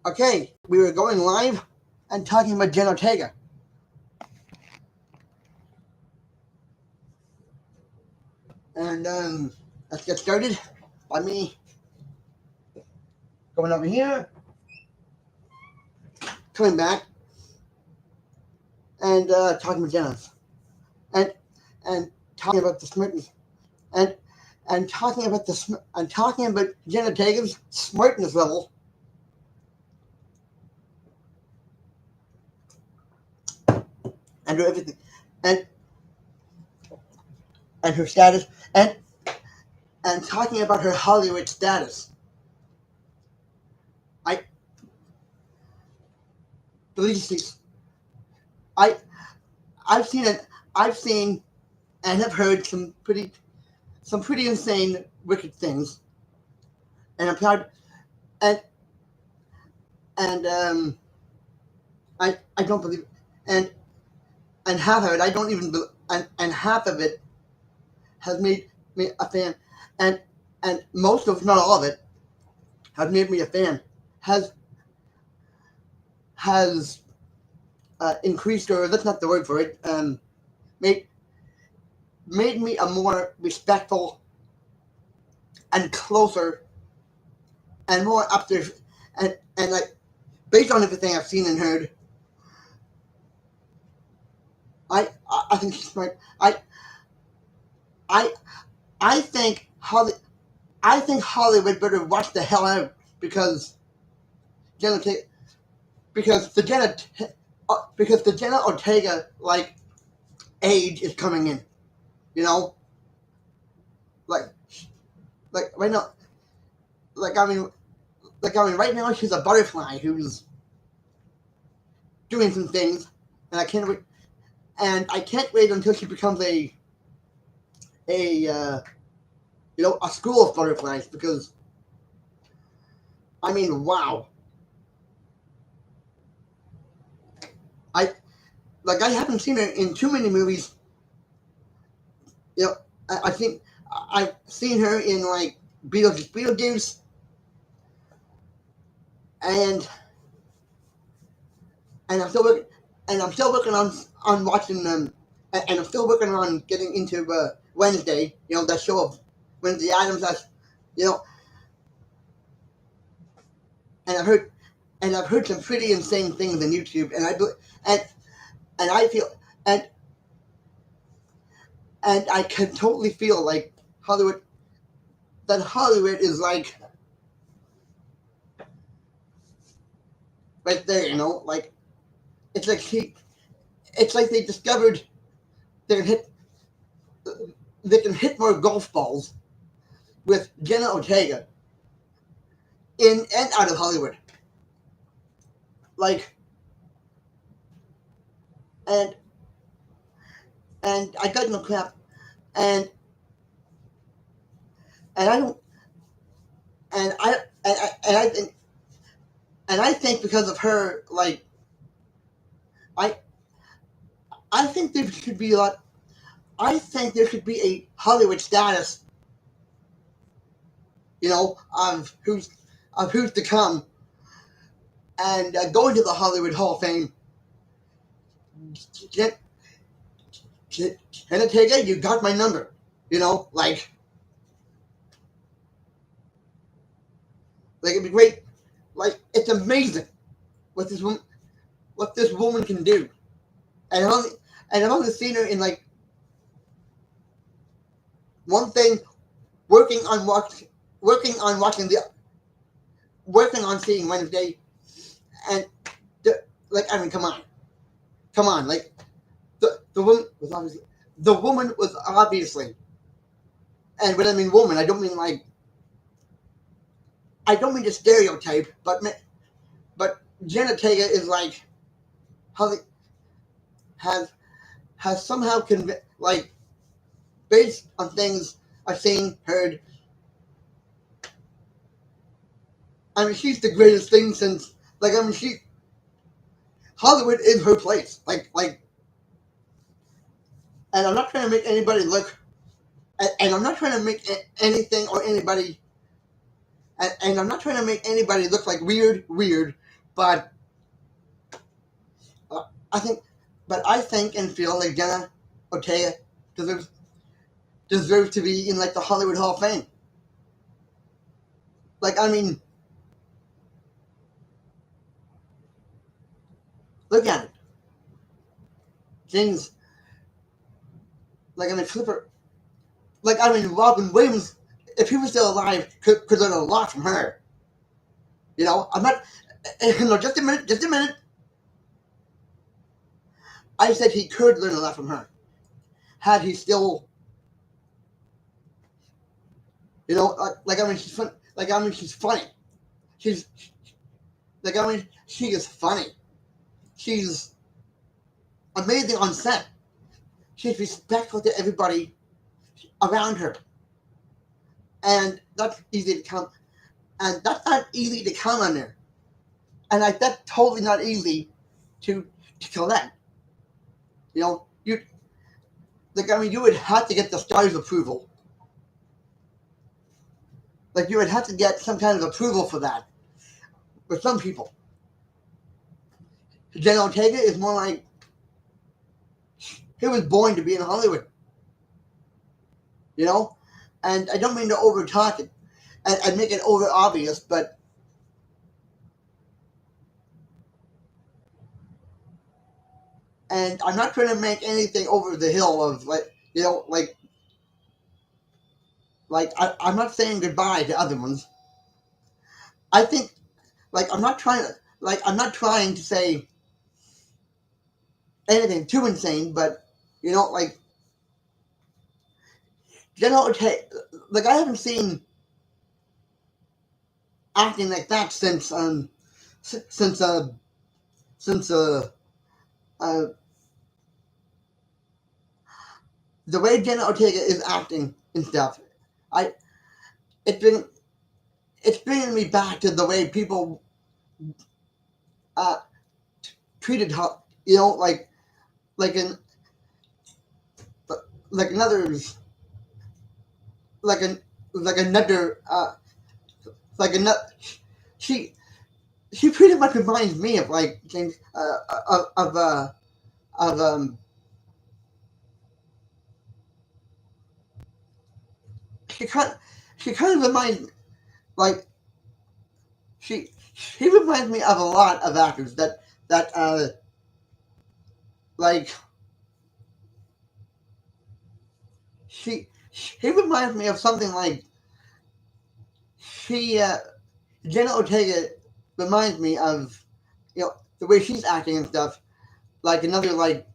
Okay, we were going live and talking about Jenna Ortega. And let's get started by me going over here, coming back, and talking about Jenna, and and talking about the smartness, and talking about Jenna Ortega's smartness level, and everything, and her status, and talking about her Hollywood status. I believe I I've seen it. I've seen and have heard some pretty insane, wicked things, and I'm proud. And I don't believe, and half of it I don't even and half of it has made me a fan, and most of, not all of it, has made me a fan. Has increased, or that's not the word for it. Made me a more respectful and closer and more up there, and like, based on everything I've seen and heard, I think she's smart. I think Hollywood better watch the hell out, because Jenna because the Jenna Ortega age is coming in. You know, like right now, right now she's a butterfly who's doing some things, and I can't wait. And I can't wait until she becomes a school of butterflies, because wow. I haven't seen her in too many movies. I think I've seen her in Beetlejuice, and I'm still working on watching them, and I'm still working on getting into Wednesday. That show of Wednesday Addams. That's you know, and I've heard some pretty insane things on YouTube, and I feel and I can totally feel like Hollywood is right there. It's like they discovered they can hit more golf balls with Jenna Ortega in and out of Hollywood. And I got no crap, and I don't, and I think because of her, I I think there should be a Hollywood status, of who's to come, and going to the Hollywood Hall of Fame. Jenna Ortega, you got my number. It'd be great. It's amazing what this woman can do, and I've only seen her in one thing, working on seeing Wednesday, and come on, the woman was obviously, and when I mean woman, I don't mean to stereotype, but Jenna Ortega is has somehow based on things I've seen, heard. She's the greatest thing since Hollywood is her place. And I'm not trying to make anybody look, and I'm not trying to make anything or anybody, and I'm not trying to make anybody look weird, but uh, I think, I think and feel like Jenna Ortega deserves deserves to be in like the Hollywood Hall of Fame. Like, I mean, look at it, James. Like, I mean, Flipper. Like, I mean, Robin Williams, if he was still alive, could learn a lot from her. You know, I'm not. No, just a minute, just a minute. I said he could learn a lot from her had he still, like I mean, she's fun. Like, I mean, she's funny. She's like, I mean, she is funny. She's amazing on set. She's respectful to everybody around her, and that's easy to come. And that's not easy to come on there. And like that's totally not easy to collect. You know, you like I mean, you would have to get the star's approval. Like you would have to get some kind of approval for that. For some people, Jenna Ortega is more like he was born to be in Hollywood. You know, and I don't mean to overtalk it and make it over obvious, but and I'm not trying to make anything over the hill of like I'm not saying goodbye to other ones. I think like I'm not trying to say anything too insane, but like Jenna Ortega, like I haven't seen acting like that since since uh the way Jenna Ortega is acting and stuff. I it's been it's bringing me back to the way people uh treated her, like in like another like an like another like another she she pretty much reminds me of like James of she kind she kind of reminds like she reminds me of a lot of actors that like she reminds me of something like she Jenna Ortega reminds me of the way she's acting and stuff like another like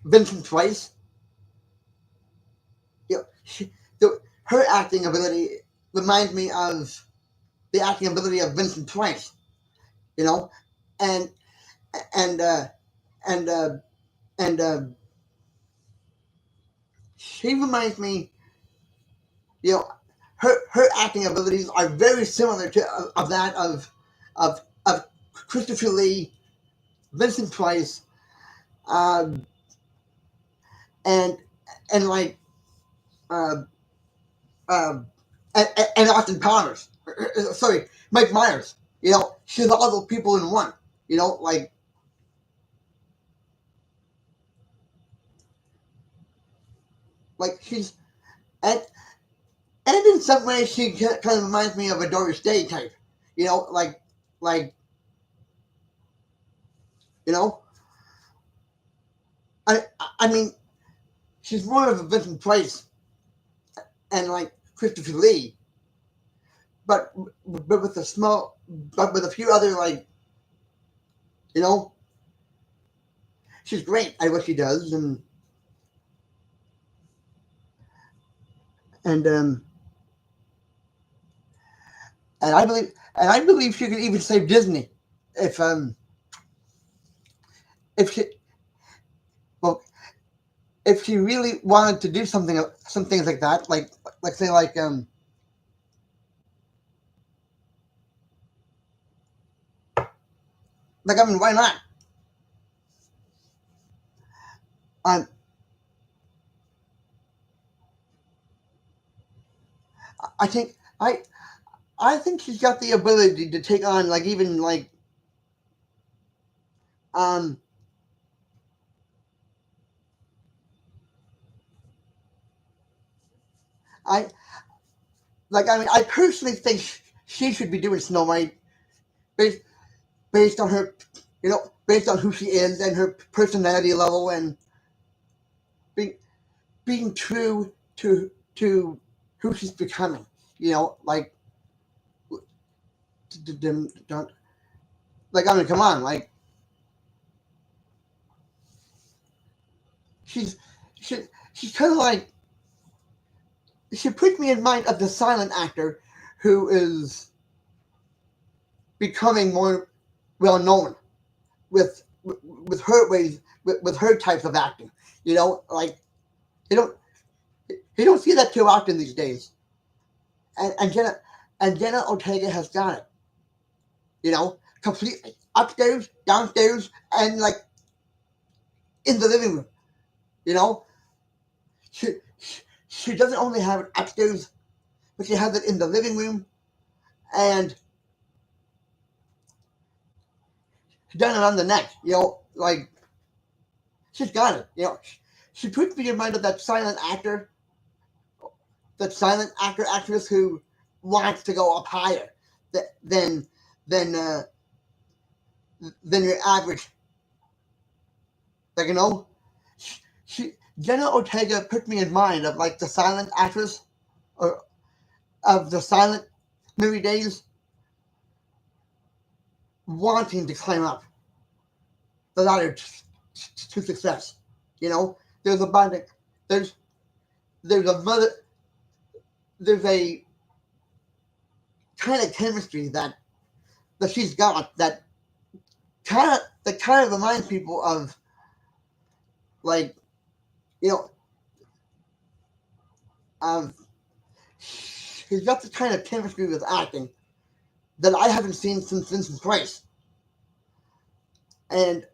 Vincent Price. She, her acting ability reminds me of the acting ability of Vincent Price. You know, and and and and she reminds me. You know, her acting abilities are very similar to of that of Christopher Lee, Vincent Price, um, and and like uh, um, and Austin Powers. Sorry, Mike Myers. She's all those people in one. Like she's and and in some ways she kind of reminds me of a Doris Day type. You know, like you know. I I mean, she's more of a Vincent Price and like Christopher Lee, but but with a few other you know, she's great at what she does, and and I believe she could even save Disney if if she well if she really wanted to do some things like that, like say like I mean why not? Um, I think I think she's got the ability to take on like even Um, I I personally think she should be doing Snow White based based on her, based on who she is and her personality level and being being true to who she's becoming. You know, like don't come on, like she's she she's kind of like she put me in mind of the silent actor who is becoming more well known with her ways with her types of acting. Like you don't you don't see that too often these days. And Jenna Ortega has got it. Completely upstairs, downstairs, and like in the living room. You know, she doesn't only have it upstairs, but she has it in the living room, and she's done it on the neck. Like she's got it. She puts me in mind of that silent actor actress who wants to go up higher than than uh, than your average. Like she Jenna Ortega put me in mind of like the silent actress or of the silent movie days wanting to climb up the ladder to success. There's a bonding. There's there's a mother. There's a kind of chemistry that she's got that kind of reminds people of like you know of she's got the kind of chemistry with acting that I haven't seen since Vincent Price, and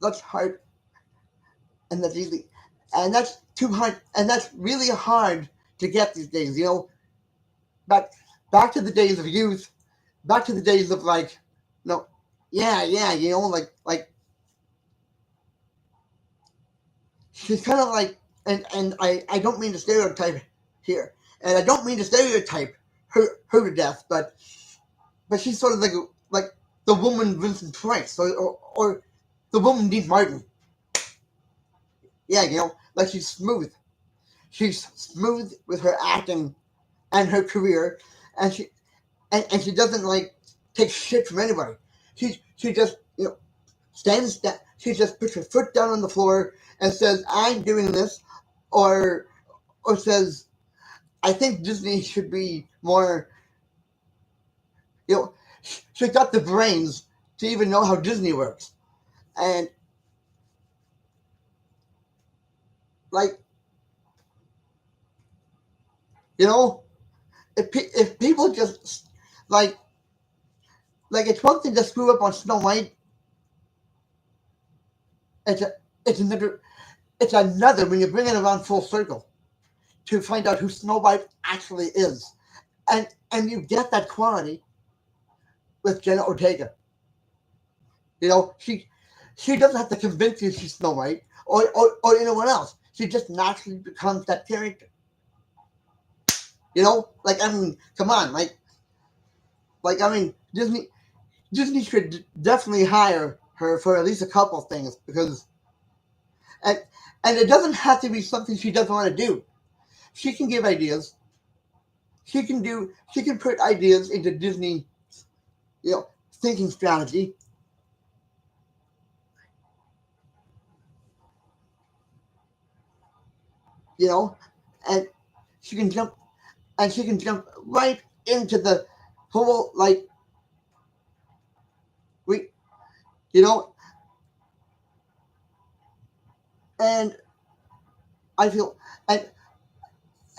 that's hard, and that's easy, and that's too hard, and that's really hard to get these days. Back back to the days of youth, back to the days of like, no, yeah, yeah, like she's kind of like, and I don't mean to stereotype here, and I don't mean to stereotype her to death, but she's sort of like the woman Vincent Price or the woman Dean Martin. Yeah, like she's smooth with her acting and her career, and she doesn't like take shit from anybody. She just stands down. She just puts her foot down on the floor and says, "I'm doing this," or says, "I think Disney should be more." You know, she's got the brains to even know how Disney works, and like you know, if people just like it's one thing to screw up on Snow White. It's a, it's another when you bring it around full circle to find out who Snow White actually is, and you get that quality with Jenna Ortega. She doesn't have to convince you she's Snow White or anyone else. She just naturally becomes that character. Like I mean, come on, I mean, Disney should definitely hire her for at least a couple of things because and and it doesn't have to be something she doesn't want to do. She can give ideas. She can put ideas into Disney, thinking strategy, you know, and she can jump right into the whole like we you know and I feel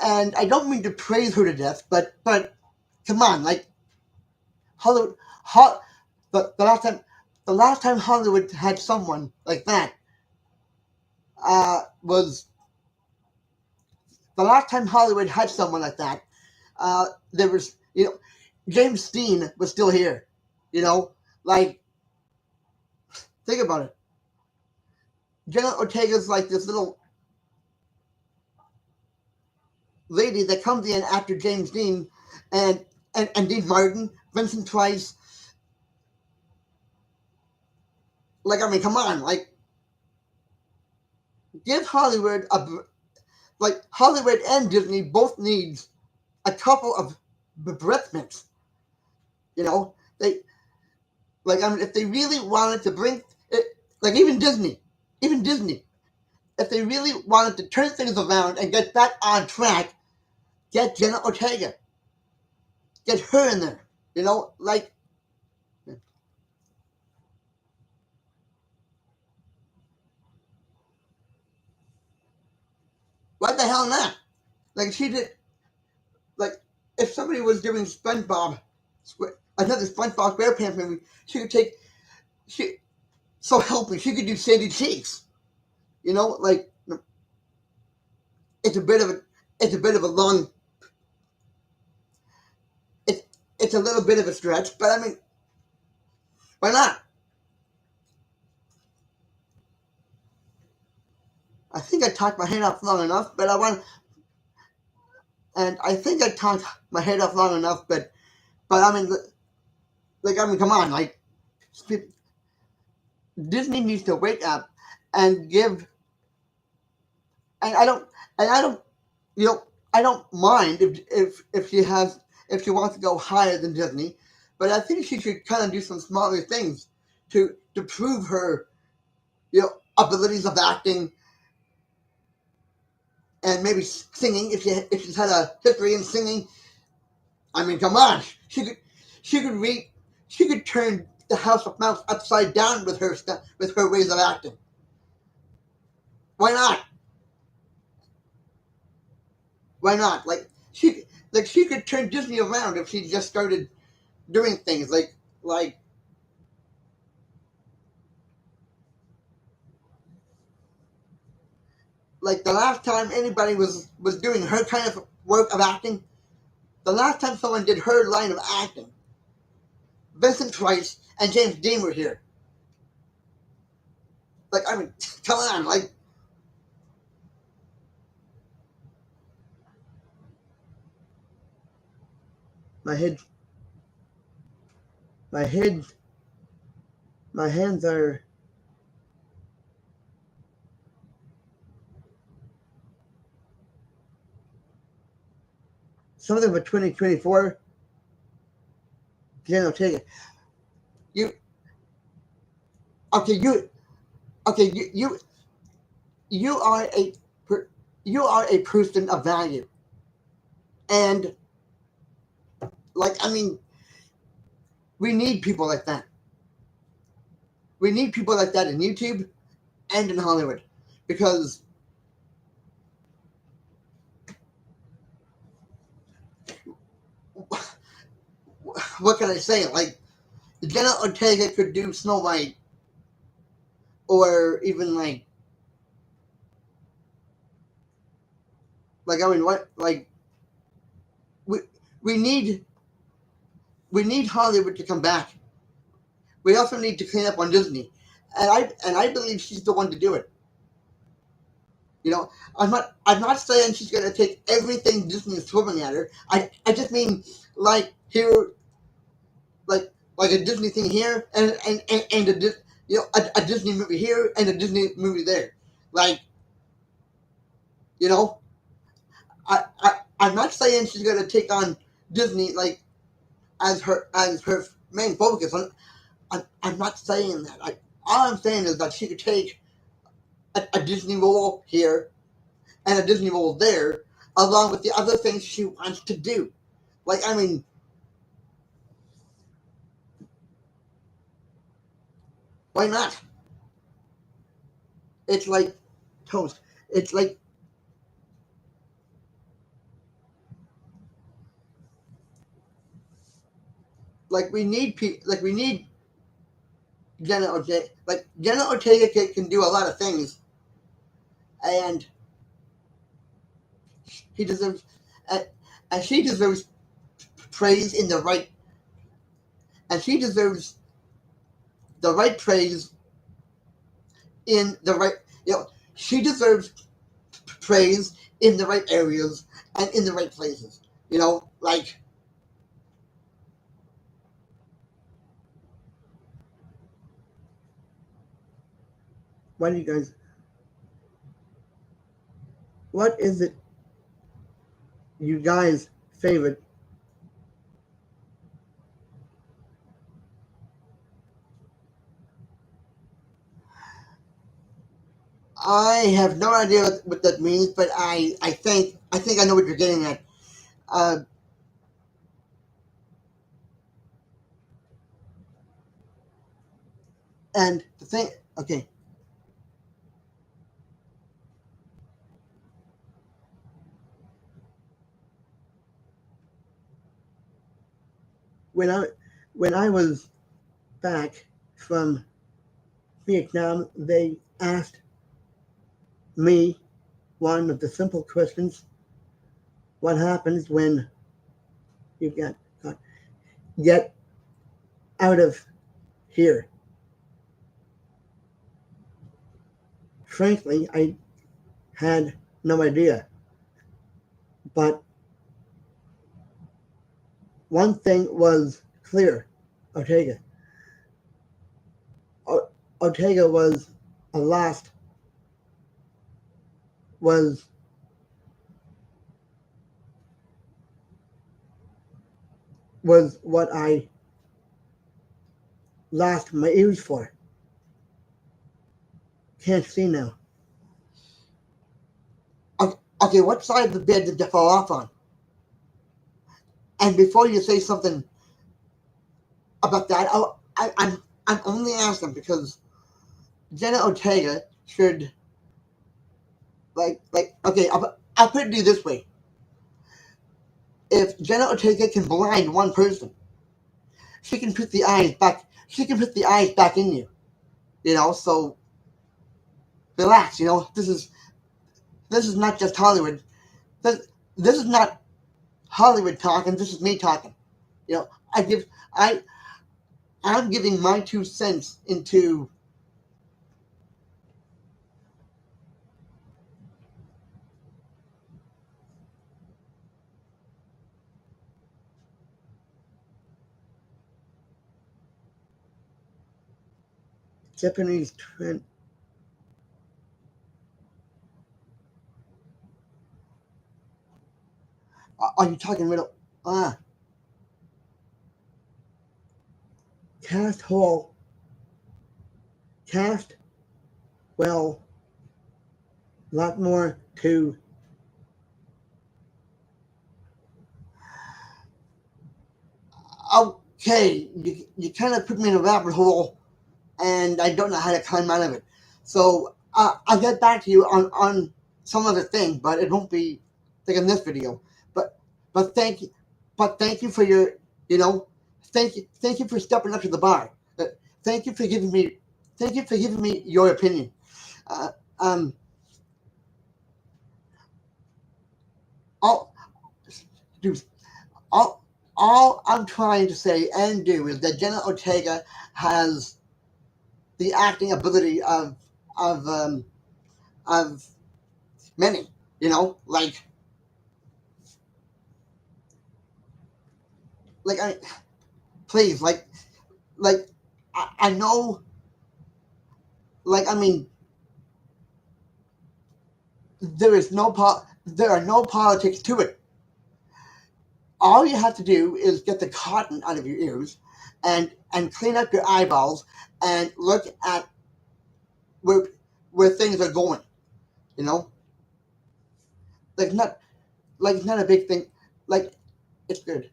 and I don't mean to praise her to death, but come on, like Hollywood, ho- the last time Hollywood had someone like that was the last time Hollywood had someone like that. There was James Steen was still here, you know, like Think about it. Jenna Ortega's like this little lady that comes in after James Dean and and Dean Martin, Vincent Price. Like, I mean, come on, like, give Hollywood a, like, Hollywood and Disney both needs a couple of breath mints. You know, they, like, I mean, if they really wanted to bring it, like, even Disney, if they really wanted to turn things around and get back on track, get Jenna Ortega, get her in there. You know, like, why the hell not? Like, she did, like, if somebody was doing SpongeBob, another SpongeBob SquarePants movie, she could take, she, so help me, she could do Sandy Cheeks. You know, like, it's a bit of a, it's a bit of a long, it's, it's a little bit of a stretch, but I mean, why not? I think I talked my head off long enough, but I want, and I think I talked my head off long enough, but I mean, like, I mean, come on, like, Disney needs to wake up and give, and I don't, you know, I don't mind if she has, if she wants to go higher than Disney, but I think she should kind of do some smaller things to prove her, you know, abilities of acting and maybe singing if she's had a history in singing. I mean, come on, she could read, she could turn the House of Mouse upside down with her ways of acting. Why not? Why not? Like she could turn Disney around if she just started doing things like like the last time anybody was doing her kind of work of acting, the last time someone did her line of acting, Vincent Price and James Dean were here. Like, I mean, come on, like, my head, my head, my hands are something for 2024. Jenna Ortega, you okay? You are a you are a person of value, and like, I mean, we need people like that. We need people like that in YouTube and in Hollywood, because what can I say? Like, Jenna Ortega could do Snow White, or even like, I mean, what, like, we we need we need Hollywood to come back. We also need to clean up on Disney, and I believe she's the one to do it. You know, I'm not saying she's gonna take everything Disney is throwing at her. I just mean, like, here, like a Disney thing here, and you know, a Disney movie here and a Disney movie there. Like, you know, I'm not saying she's gonna take on Disney like as her main focus. I'm not saying that. All I'm saying is that she could take a Disney role here and a Disney role there, along with the other things she wants to do. Like, I mean, why not? It's like toast. It's like we need like we need Jenna Ortega. Like, Jenna Ortega can do a lot of things, and he deserves, and, and she deserves praise in the right, and she deserves the right praise in the right, she deserves praise in the right areas and in the right places. Like, what do you guys? What is it you guys' favorite? I have no idea what that means, but I think I know what you're getting at. Uh, and the thing, okay, when I when I was back from Vietnam, they asked me one of the simple questions: what happens when you get out of here? Frankly, I had no idea. But one thing was clear: Ortega. Ortega was a lost was was what I lost my ears for. Can't see now. Okay, what side of the bed did you fall off on? And before you say something about that, I'm only asking because Jenna Ortega should okay. I'll put it to you this way: if Jenna Ortega can blind one person, she can put the eyes back. She can put the eyes back in you. So relax. This is not just Hollywood. This is not Hollywood talking. This is me talking. You know, I give I I'm giving my 2 cents into Japanese trend. Are you talking riddle? Ah, cast whole, cast well, a lot more to. Okay, you kind of put me in a rabbit hole, and I don't know how to climb out of it. So I'll get back to you on some other thing, but it won't be like in this video. But but thank you, for your, you know, thank you for stepping up to the bar. Thank you for giving me your opinion. Uh, um, all, dude, all all I'm trying to say and do is that Jenna Ortega has the acting ability of um, of many. Like I please like I know, I mean, there are no politics to it. All you have to do is get the cotton out of your ears and clean up your eyeballs and look at where things are going. You know, like not like it's not a big thing. Like it's good.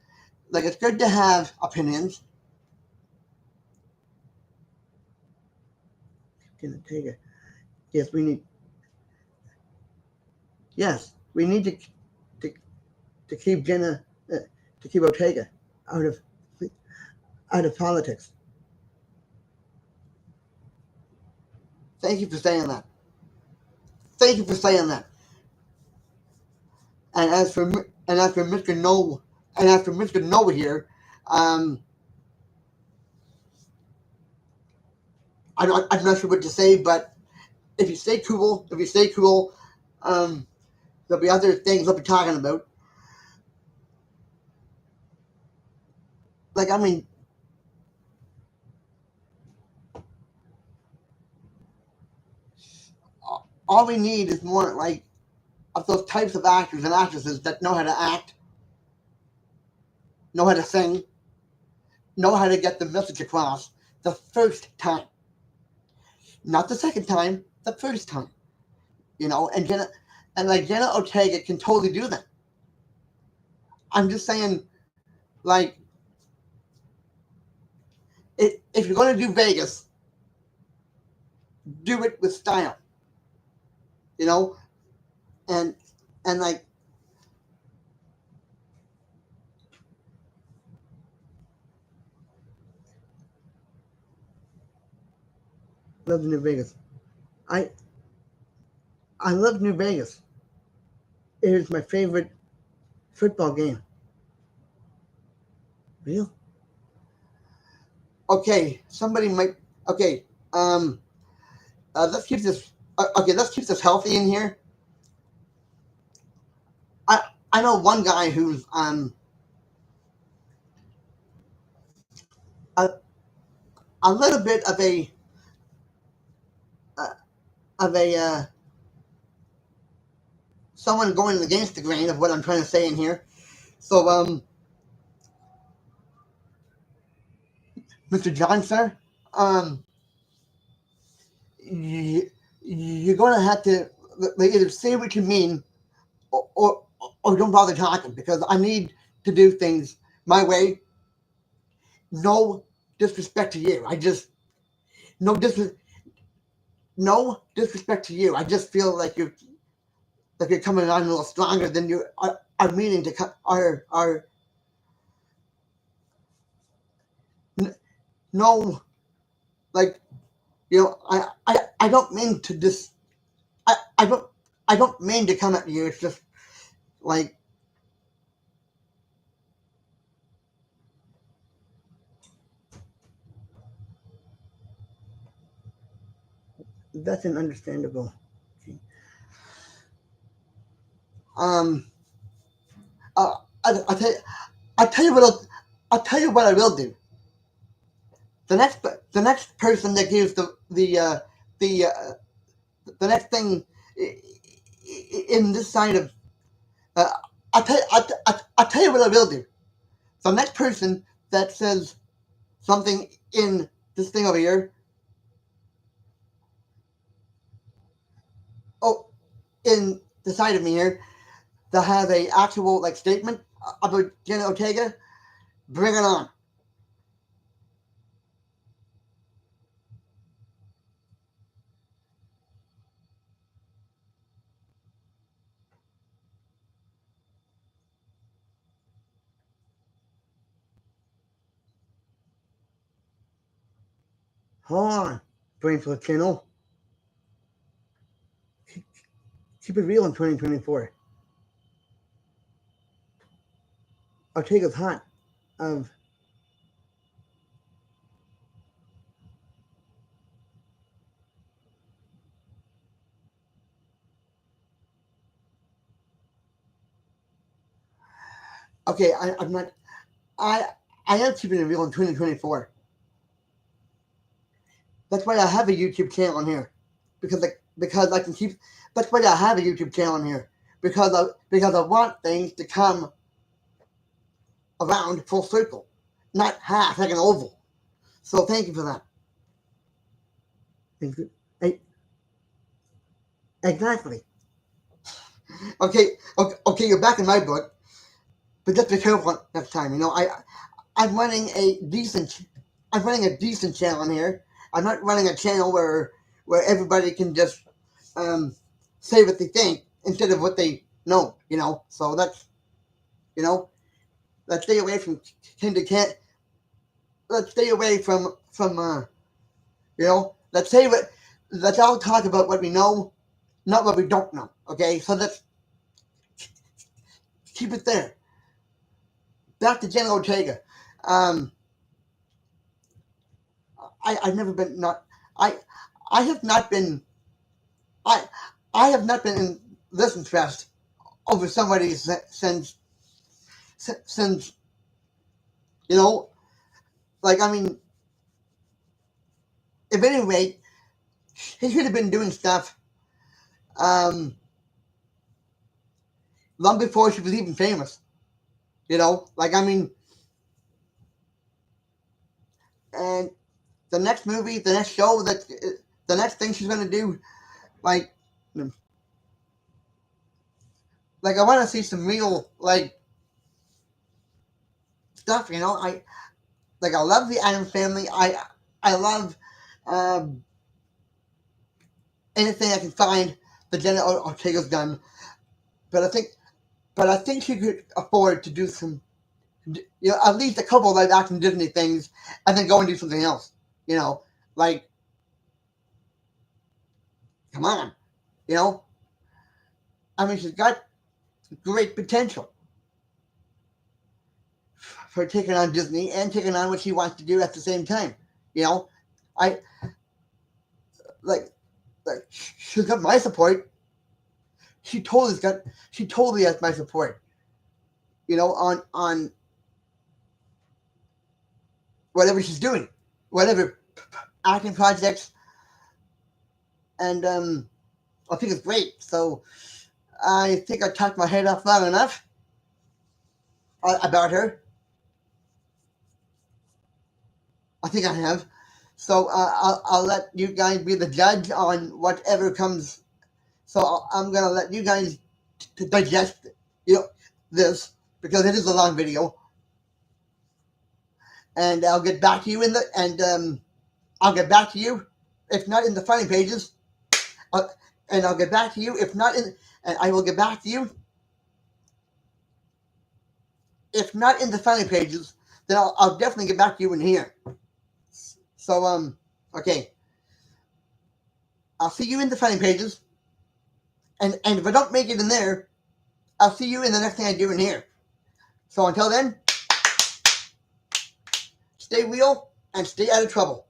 Like it's good to have opinions. Gonna take it. Yes, we need. Yes, we need to, to keep Jenna to keep Ortega out of politics. Thank you for saying that. Thank you for saying that. And as for Mr. No and as for Mr. Noah here, um, I'm not sure what to say, but if you stay cool, um, there'll be other things we'll be talking about. Like, I mean, all we need is more like of those types of actors and actresses that know how to act, know how to sing, know how to get the message across the first time, not the second time, the first time. And Jenna Ortega can totally do that. I'm just saying, like, if you're going to do Vegas, do it with style, you know, and and like love New Vegas. I I love New Vegas. It is my favorite football game. Real? Okay, somebody might. Okay, um, let's keep this. Okay, let's keep this healthy in here. I I know one guy who's a, a little bit uh, of a someone going against the grain of what I'm trying to say in here. So Mr. John, sir, um, you, you're going to have to either say what you mean or don't bother talking because I need to do things my way. No disrespect to you. No dis no disrespect to you. I just feel like you're coming on a little stronger than you are meaning to are no like I don't mean to I don't I don't mean to come at you. It's just like that's an understandable. Um, uh, I tell you, I tell you what I'll tell you what I will do. The next person that gives the the next thing in this side of uh, I tell you what I will do. The next person that says something in this thing over here, oh, in the side of me here, that has a actual like statement about Jenna Ortega, bring it on. Hold on, Brainful Channel. Keep it real in 2024. Ortega's hot. Of okay, I'm not. I I am keeping it real in 2024. That's why I have a YouTube channel on here, because I can keep. That's why I have a YouTube channel on here because I want things to come around full circle, not half like an oval. So thank you for that. Exactly. Okay, you're back in my book, but just be careful next time. I'm running a decent, I'm running a decent channel on here. I'm not running a channel where everybody can just um, say what they think instead of what they know. So that's you know, let's stay away from Kinder can't. Let's stay away from let's say what. Let's all talk about what we know, not what we don't know. Okay, so let's keep it there. Back to Jenna Ortega. Um, I've never been not I I have not been I I have not been in this impressed over somebody since you know, like I mean, if any rate, he should have been doing stuff um, long before she was even famous. You know, like I mean, and the next movie, the next show, the next thing she's gonna do, like, like I want to see some real like stuff. You know, I love the Adams Family. I love um, anything I can find that Jenna Ortega's done. But I think, but I think she could afford to do some, at least a couple of live action Disney things, and then go and do something else. You know, like, come on, you know. I mean, she's got great potential for taking on Disney and taking on what she wants to do at the same time. You know, I like, like she's got my support. She totally has my support. You know, on whatever she's doing, whatever acting projects, and I think it's great. So I think I talked my head off long enough about her. I think I have. So I'll let you guys be the judge on whatever comes. So I'm gonna let you guys digest, you know, this because it is a long video, and I'll get back to you I'll get back to you if not in the funny pages, uh, and I'll get back to you if not in, and I will get back to you if not in the funny pages. Then I'll definitely get back to you in here. So okay, I'll see you in the funny pages, and if I don't make it in there, I'll see you in the next thing I do in here. So until then, stay real and stay out of trouble.